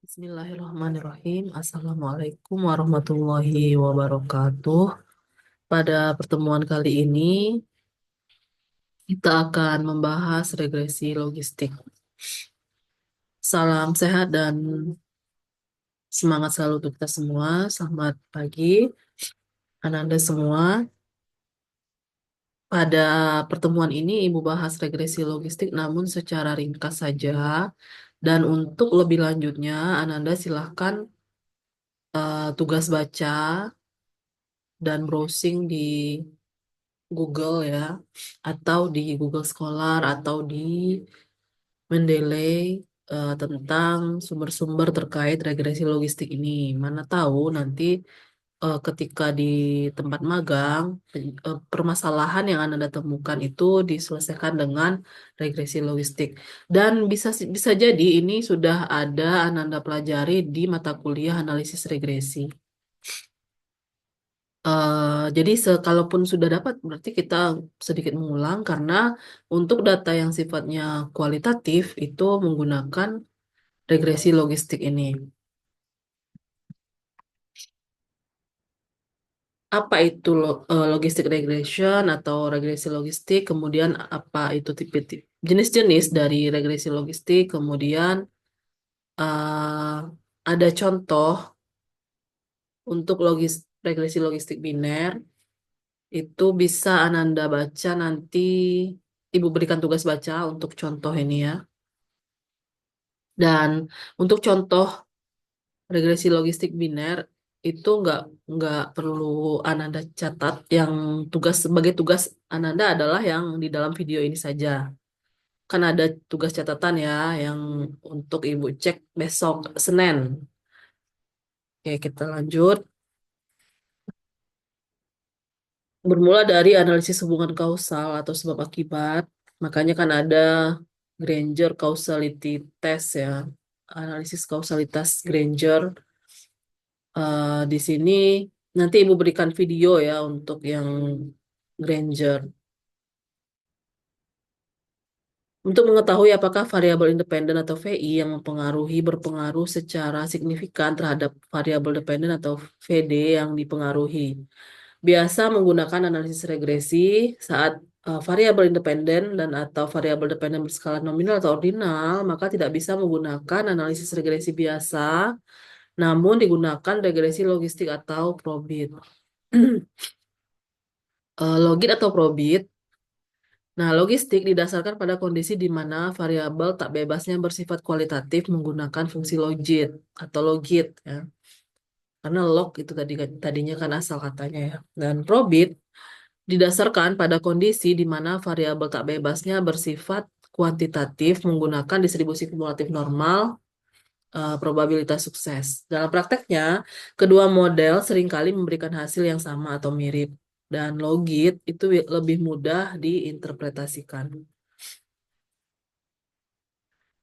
Bismillahirrahmanirrahim. Assalamualaikum warahmatullahi wabarakatuh. Pada pertemuan kali ini, kita akan membahas regresi logistik. Salam sehat dan semangat selalu untuk kita semua. Selamat pagi, Ananda semua. Pada pertemuan ini, Ibu bahas regresi logistik namun secara ringkas saja. Dan untuk lebih lanjutnya, Ananda silahkan tugas baca dan browsing di Google ya, atau di Google Scholar, atau di Mendeley tentang sumber-sumber terkait regresi logistik ini. Mana tahu nanti ketika di tempat magang, permasalahan yang Anda temukan itu diselesaikan dengan regresi logistik. Dan bisa jadi ini sudah ada Anda pelajari di mata kuliah analisis regresi. Jadi kalaupun sudah dapat, berarti kita sedikit mengulang karena untuk data yang sifatnya kualitatif itu menggunakan regresi logistik ini. Apa itu logistic regression atau regresi logistik, kemudian apa itu jenis-jenis dari regresi logistik, kemudian eh, ada contoh untuk regresi logistik biner, itu bisa Ananda baca nanti, Ibu berikan tugas baca untuk contoh ini ya. Dan untuk contoh regresi logistik biner itu nggak perlu Ananda catat. Yang tugas sebagai tugas Ananda adalah yang di dalam video ini saja. Kan ada tugas catatan ya yang untuk Ibu cek besok Senin. Oke, kita lanjut. Bermula dari analisis hubungan kausal atau sebab akibat. Makanya kan ada Granger Causality Test ya. Analisis kausalitas Granger. Di sini nanti Ibu berikan video ya untuk yang Granger. Untuk mengetahui apakah variabel independen atau VI yang berpengaruh secara signifikan terhadap variabel dependen atau VD yang dipengaruhi. Biasa menggunakan analisis regresi saat variabel independen dan atau variabel dependen berskala nominal atau ordinal, maka tidak bisa menggunakan analisis regresi biasa, namun digunakan regresi logistik atau probit. Logit atau probit. Nah, logistik didasarkan pada kondisi di mana variabel tak bebasnya bersifat kualitatif menggunakan fungsi logit atau logit ya. Karena log itu tadinya kan asal katanya ya. Dan probit didasarkan pada kondisi di mana variabel tak bebasnya bersifat kuantitatif menggunakan distribusi kumulatif normal probabilitas sukses. Dalam prakteknya, kedua model seringkali memberikan hasil yang sama atau mirip, dan logit itu lebih mudah diinterpretasikan.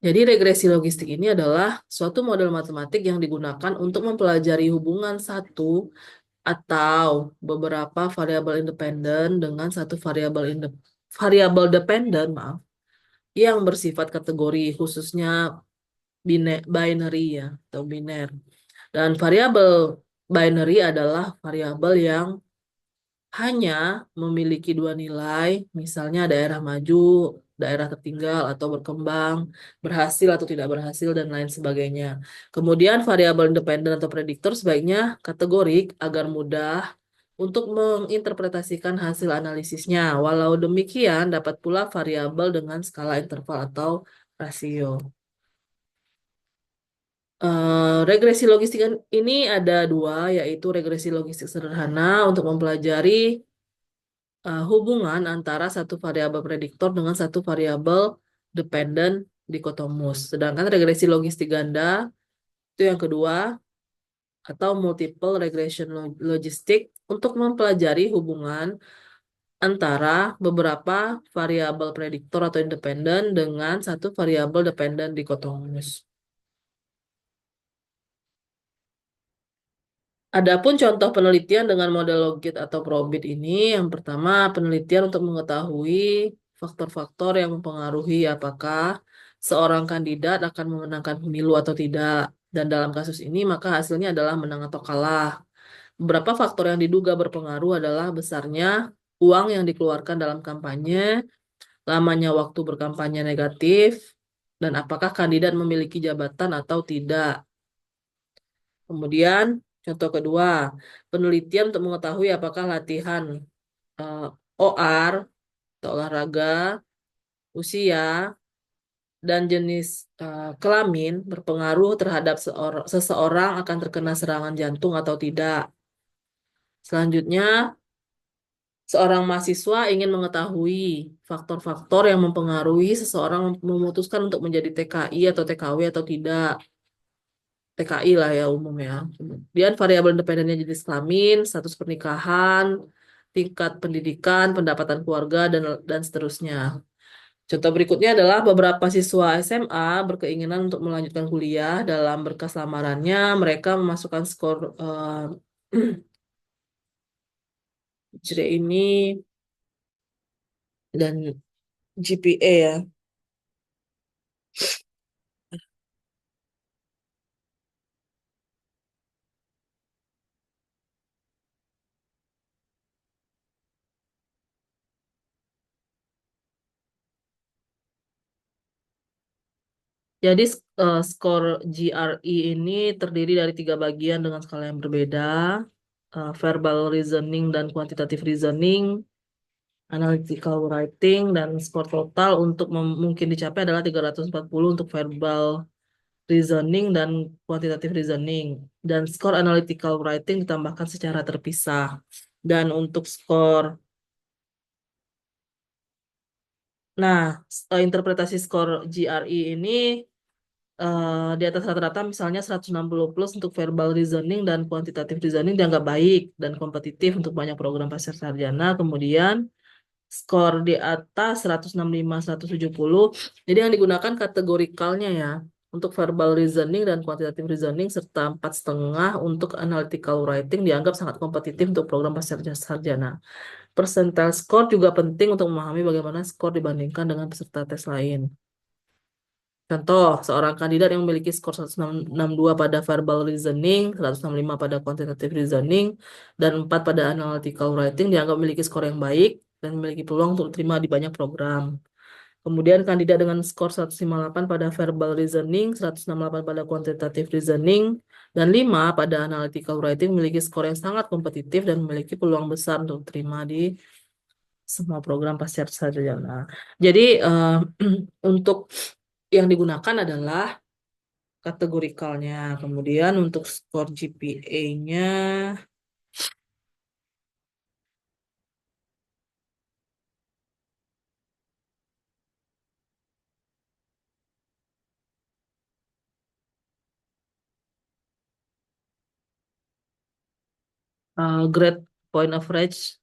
Jadi regresi logistik ini adalah suatu model matematik yang digunakan untuk mempelajari hubungan satu atau beberapa variabel independen dengan satu variabel dependen, maaf, yang bersifat kategori khususnya binary ya atau biner. Dan variabel binary adalah variabel yang hanya memiliki dua nilai, misalnya daerah maju, daerah tertinggal atau berkembang, berhasil atau tidak berhasil, dan lain sebagainya. Kemudian variabel independen atau prediktor sebaiknya kategorik agar mudah untuk menginterpretasikan hasil analisisnya. Walau demikian, dapat pula variabel dengan skala interval atau rasio. Regresi logistik ini ada dua, yaitu regresi logistik sederhana untuk mempelajari hubungan antara satu variabel prediktor dengan satu variabel dependen dikotomus. Sedangkan regresi logistik ganda itu yang kedua, atau multiple regression logistik untuk mempelajari hubungan antara beberapa variabel prediktor atau independen dengan satu variabel dependen dikotomus. Adapun contoh penelitian dengan model logit atau probit ini, yang pertama penelitian untuk mengetahui faktor-faktor yang mempengaruhi apakah seorang kandidat akan memenangkan pemilu atau tidak. Dan dalam kasus ini maka hasilnya adalah menang atau kalah. Beberapa faktor yang diduga berpengaruh adalah besarnya uang yang dikeluarkan dalam kampanye, lamanya waktu berkampanye negatif, dan apakah kandidat memiliki jabatan atau tidak. Kemudian, contoh kedua, penelitian untuk mengetahui apakah latihan eh, OR atau olahraga, usia, dan jenis kelamin berpengaruh terhadap seseorang akan terkena serangan jantung atau tidak. Selanjutnya, seorang mahasiswa ingin mengetahui faktor-faktor yang mempengaruhi seseorang memutuskan untuk menjadi TKI atau TKW atau tidak. TKI lah ya umumnya. Kemudian variabel independennya jenis kelamin, status pernikahan, tingkat pendidikan, pendapatan keluarga, dan seterusnya. Contoh berikutnya adalah beberapa siswa SMA berkeinginan untuk melanjutkan kuliah. Dalam berkas lamarannya, mereka memasukkan skor GRE ini dan GPA ya. Jadi skor GRE ini terdiri dari tiga bagian dengan skala yang berbeda, verbal reasoning dan quantitative reasoning, analytical writing, dan skor total untuk mungkin dicapai adalah 340 untuk verbal reasoning dan quantitative reasoning. Dan skor analytical writing ditambahkan secara terpisah. Dan untuk skor, nah, interpretasi skor GRE ini di atas rata-rata misalnya 160 plus untuk verbal reasoning dan quantitative reasoning dianggap baik dan kompetitif untuk banyak program pasca sarjana. Kemudian skor di atas 165, 170. Jadi yang digunakan kategorikalnya ya. Untuk verbal reasoning dan quantitative reasoning serta 4,5 untuk analytical writing dianggap sangat kompetitif untuk program pasca sarjana. Percentile score juga penting untuk memahami bagaimana skor dibandingkan dengan peserta tes lain. Contoh, seorang kandidat yang memiliki skor 162 pada verbal reasoning, 165 pada quantitative reasoning, dan 4 pada analytical writing dianggap memiliki skor yang baik dan memiliki peluang untuk diterima di banyak program. Kemudian kandidat dengan skor 158 pada verbal reasoning, 168 pada quantitative reasoning, dan 5 pada analytical writing memiliki skor yang sangat kompetitif dan memiliki peluang besar untuk diterima di semua program pasca sarjana. Jadi untuk yang digunakan adalah kategorikalnya. Kemudian untuk skor GPA-nya, grade point average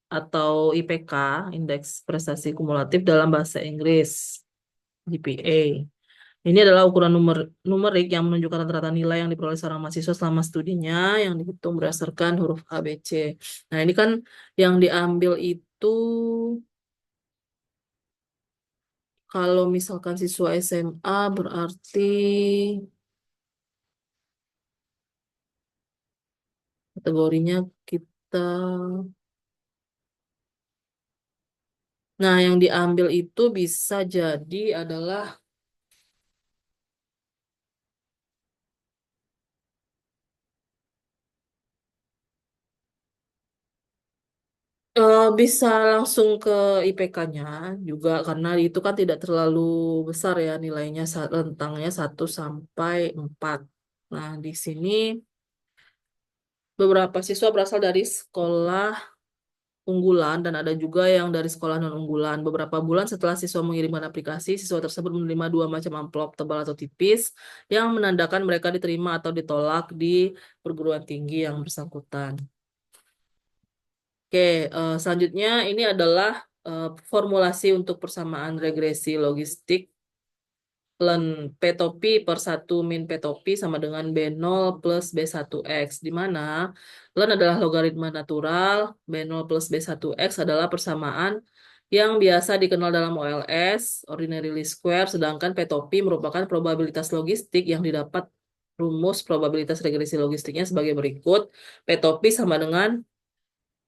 atau IPK, indeks prestasi kumulatif dalam bahasa Inggris, GPA. Ini adalah ukuran numerik yang menunjukkan rata-rata nilai yang diperoleh seorang mahasiswa selama studinya yang dihitung berdasarkan huruf A, B, C. Nah, ini kan yang diambil itu kalau misalkan siswa SMA berarti kategorinya kita. Nah, yang diambil itu bisa jadi adalah bisa langsung ke IPK-nya juga karena itu kan tidak terlalu besar ya nilainya rentangnya 1 sampai 4. Nah, di sini beberapa siswa berasal dari sekolah unggulan dan ada juga yang dari sekolah non-unggulan. Beberapa bulan setelah siswa mengirimkan aplikasi, siswa tersebut menerima dua macam amplop tebal atau tipis yang menandakan mereka diterima atau ditolak di perguruan tinggi yang bersangkutan. Oke, selanjutnya ini adalah formulasi untuk persamaan regresi logistik. Len P topi per 1 min P topi sama dengan B0 plus B1X, di mana len adalah logaritma natural, B0 plus B1X adalah persamaan yang biasa dikenal dalam OLS, ordinary least square, sedangkan P topi merupakan probabilitas logistik yang didapat rumus probabilitas regresi logistiknya sebagai berikut. P topi sama dengan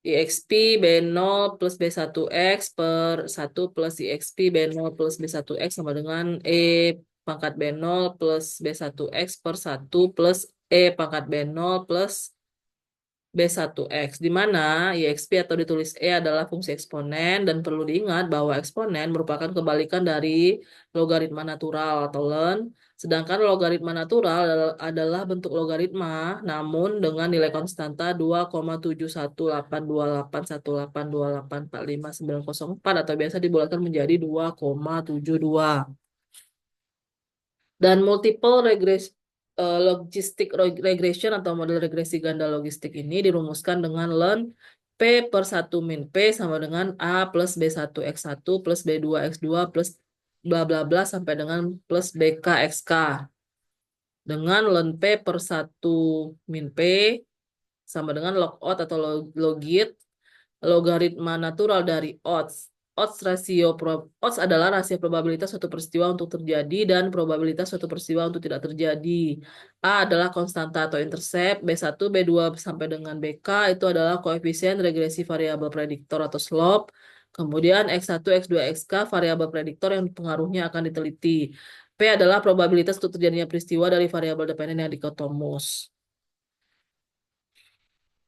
IXP B0 plus B1X per 1 plus IXP B0 plus B1X sama dengan E pangkat B0 plus B1X per 1 plus E pangkat B0 plus B1X, di mana IXP atau ditulis E adalah fungsi eksponen dan perlu diingat bahwa eksponen merupakan kebalikan dari logaritma natural atau ln, sedangkan logaritma natural adalah bentuk logaritma namun dengan nilai konstanta 2,718188182849 atau biasa dibulatkan menjadi 2,72. Dan multiple logistic regression atau model regresi ganda logistik ini dirumuskan dengan ln P per 1 min P sama dengan A plus B1X1 plus B2X2 plus bla bla bla sampai dengan plus BKXK. Dengan ln P per 1 min P sama dengan log odd atau logit logaritma natural dari odds. Odds adalah rasio probabilitas suatu peristiwa untuk terjadi dan probabilitas suatu peristiwa untuk tidak terjadi. A adalah konstanta atau intercept, B1, B2 sampai dengan BK itu adalah koefisien regresi variabel prediktor atau slope. Kemudian X1, X2, XK variabel prediktor yang pengaruhnya akan diteliti. P adalah probabilitas untuk terjadinya peristiwa dari variabel dependen yang dikotomus.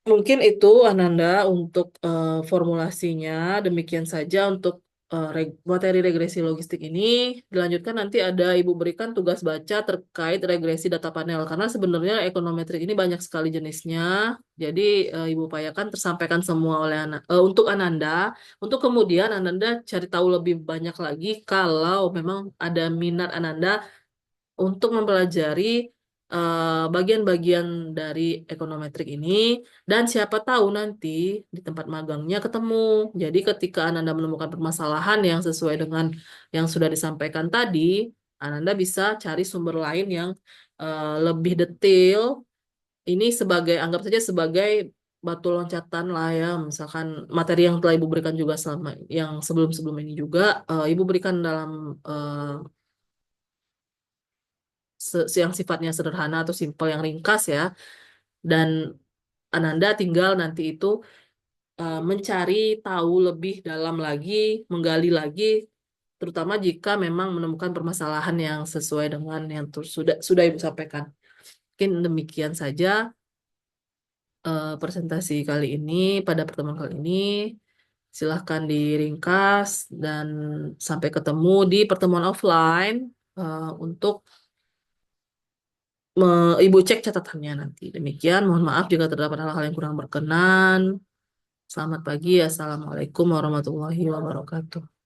Mungkin itu Ananda untuk formulasinya. Demikian saja untuk materi regresi logistik ini. Dilanjutkan nanti ada Ibu berikan tugas baca terkait regresi data panel. Karena sebenarnya ekonometrik ini banyak sekali jenisnya. Jadi Ibu upayakan tersampaikan semua oleh untuk Ananda. Untuk kemudian Ananda cari tahu lebih banyak lagi kalau memang ada minat Ananda untuk mempelajari bagian-bagian dari ekonometrik ini dan siapa tahu nanti di tempat magangnya ketemu. Jadi ketika Ananda menemukan permasalahan yang sesuai dengan yang sudah disampaikan tadi, Ananda bisa cari sumber lain yang lebih detail. Ini sebagai anggap saja sebagai batu loncatan lah ya, misalkan materi yang telah Ibu berikan juga selama yang sebelum-sebelum ini juga Ibu berikan dalam yang sifatnya sederhana atau simpel yang ringkas ya. Dan Ananda tinggal nanti itu mencari tahu lebih dalam lagi, menggali lagi, terutama jika memang menemukan permasalahan yang sesuai dengan yang sudah Ibu sampaikan. Mungkin demikian saja presentasi kali ini, pada pertemuan kali ini. Silahkan diringkas dan sampai ketemu di pertemuan offline untuk Ibu cek catatannya nanti. Demikian, mohon maaf jika terdapat hal-hal yang kurang berkenan. Selamat pagi, Assalamualaikum warahmatullahi wabarakatuh.